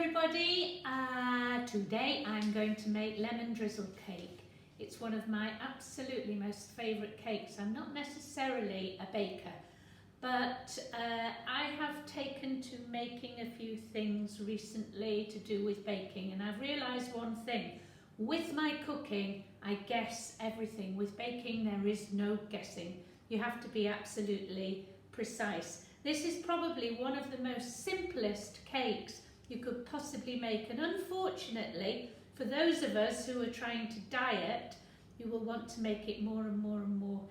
everybody. Today I'm going to make lemon drizzle cake. It's one of my absolutely most favourite cakes. I'm not necessarily a baker, but I have taken to making a few things recently to do with baking, and I've realised one thing. With my cooking, I guess everything. With baking, there is no guessing. You have to be absolutely precise. This is probably one of the most simplest cakes you could possibly make, and unfortunately for those of us who are trying to diet, you will want to make it more and more and more.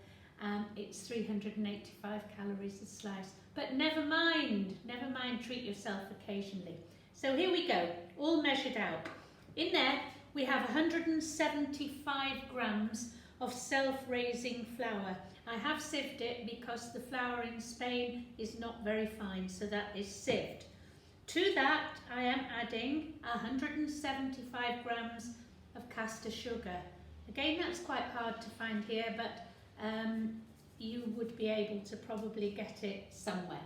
It's 385 calories a slice, but never mind, treat yourself occasionally. So here we go, all measured out. In there we have 175 grams of self-raising flour. I have sieved it because the flour in Spain is not very fine, so that is sieved. To that I am adding 175 grams of caster sugar. Again, that's quite hard to find here, but you would be able to probably get it somewhere.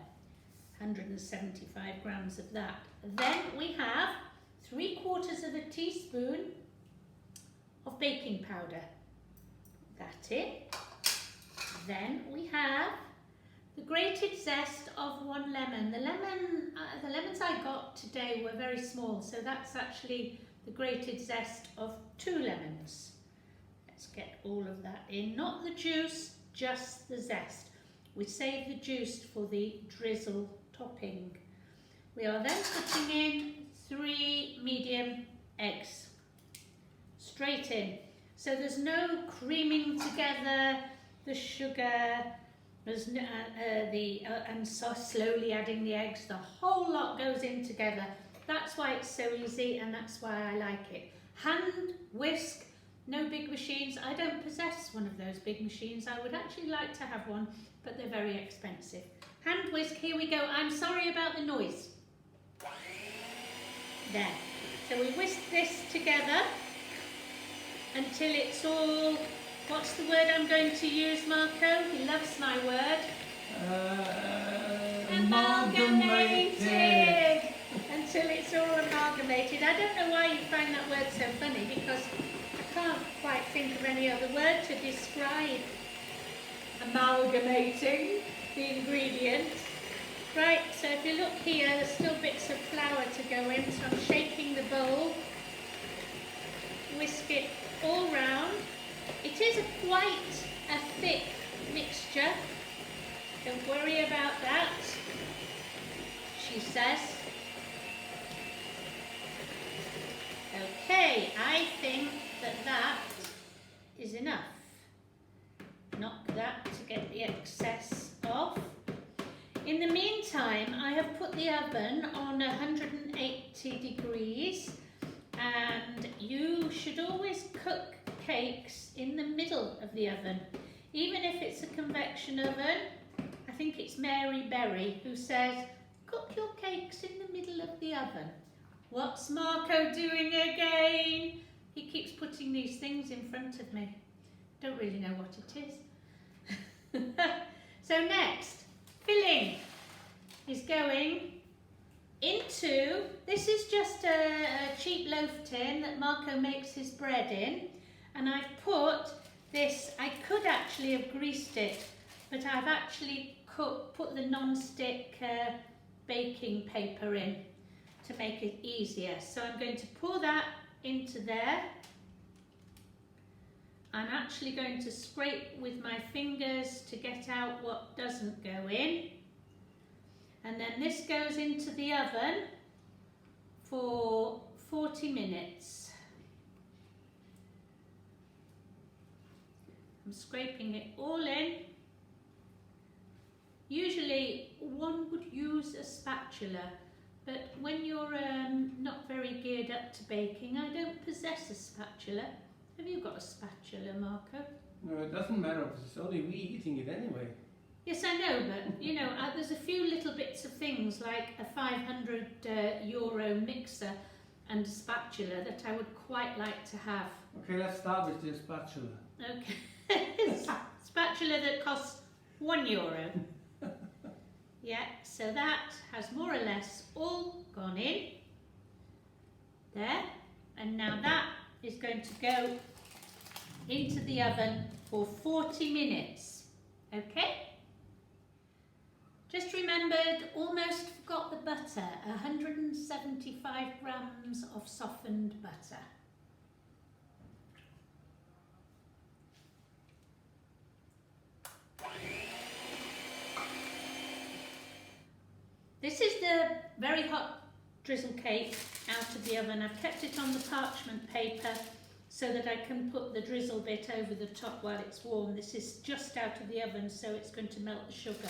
175 grams of that. Then we have 3/4 of a teaspoon of baking powder. That's it. Then we have the grated zest of 1 lemon. The lemons I got today were very small, so that's actually the grated zest of 2 lemons. Let's get all of that in. Not the juice, just the zest. We save the juice for the drizzle topping. We are then putting in 3 medium eggs. Straight in. So there's no creaming together the sugar, there's no, and so slowly adding the eggs. The whole lot goes in together. That's why it's so easy, and that's why I like it. Hand whisk, no big machines. I don't possess one of those big machines. I would actually like to have one, but they're very expensive. Hand whisk, here we go. I'm sorry about the noise. There. So we whisk this together until it's all, what's the word I'm going to use, Marco? He loves my word. Amalgamated. Until it's all amalgamated. I don't know why you find that word so funny, because I can't quite think of any other word to describe amalgamating the ingredients. Right, so if you look here, there's still bits of flour to go in, so I'm shaking the bowl. Whisk it all round. It is quite a thick mixture. Don't worry about that, she says. Okay, I think that is enough. Knock that to get the excess off. In the meantime, I have put the oven on 180 degrees, and you should always cook cakes in the middle of the oven. Even if it's a convection oven, I think it's Mary Berry who says, cook your cakes in the middle of the oven. What's Marco doing again? He keeps putting these things in front of me. Don't really know what it is. So next, filling is going into, this is just a cheap loaf tin that Marco makes his bread in, and I've put this, I could actually have greased it, but I've actually put the non-stick baking paper in to make it easier. So I'm going to pour that into there. I'm actually going to scrape with my fingers to get out what doesn't go in. And then this goes into the oven for 40 minutes. I'm scraping it all in. Usually one would use a spatula, but when you're not very geared up to baking, I don't possess a spatula. Have you got a spatula, Marco? No, it doesn't matter, it's only we eating it anyway. Yes, I know, but you know, there's a few little bits of things like a 500 euro mixer and a spatula that I would quite like to have. Okay, let's start with the spatula. Okay. Spatula that costs €1. Yeah, so that has more or less all gone in. There. And now that is going to go into the oven for 40 minutes. Okay? Just remembered, almost forgot the butter. 175 grams of softened butter. This is the very hot drizzle cake out of the oven. I've kept it on the parchment paper so that I can put the drizzle bit over the top while it's warm. This is just out of the oven, so it's going to melt the sugar.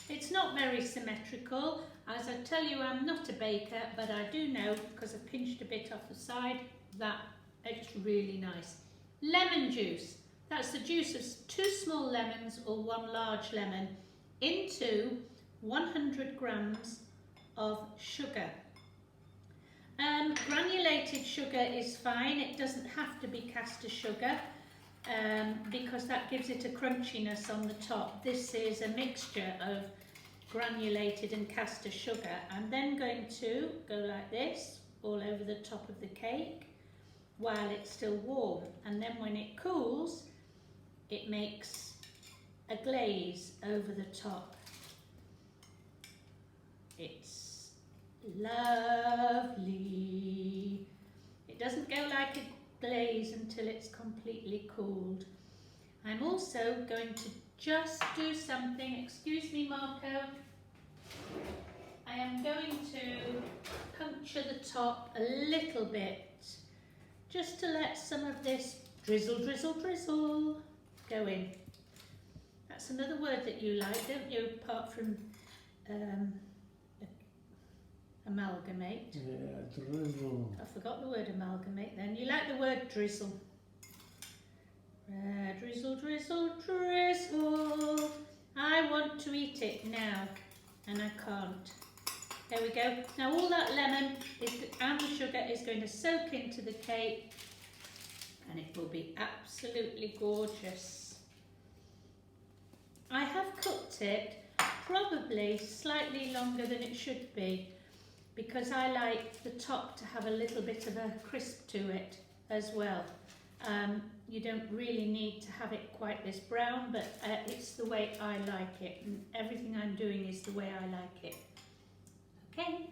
It's not very symmetrical. As I tell you, I'm not a baker, but I do know, because I've pinched a bit off the side, that it's really nice. Lemon juice. That's the juice of 2 small lemons or 1 large lemon into 100 grams of sugar. Granulated sugar is fine. It doesn't have to be caster sugar because that gives it a crunchiness on the top. This is a mixture of granulated and caster sugar. I'm then going to go like this all over the top of the cake while it's still warm, and then when it cools it makes a glaze over the top. It's lovely. It doesn't go like a glaze until it's completely cooled. I'm also going to just do something, excuse me Marco, I am going to puncture the top a little bit just to let some of this drizzle, drizzle, drizzle go in. That's another word that you like, don't you, apart from amalgamate. Yeah, drizzle. I forgot the word amalgamate then. You like the word drizzle. Drizzle, drizzle, drizzle. I want to eat it now, and I can't. There we go. Now all that lemon and the sugar is going to soak into the cake, and it will be absolutely gorgeous. I have cooked it probably slightly longer than it should be, because I like the top to have a little bit of a crisp to it as well. You don't really need to have it quite this brown, but it's the way I like it, and everything I'm doing is the way I like it. Okay.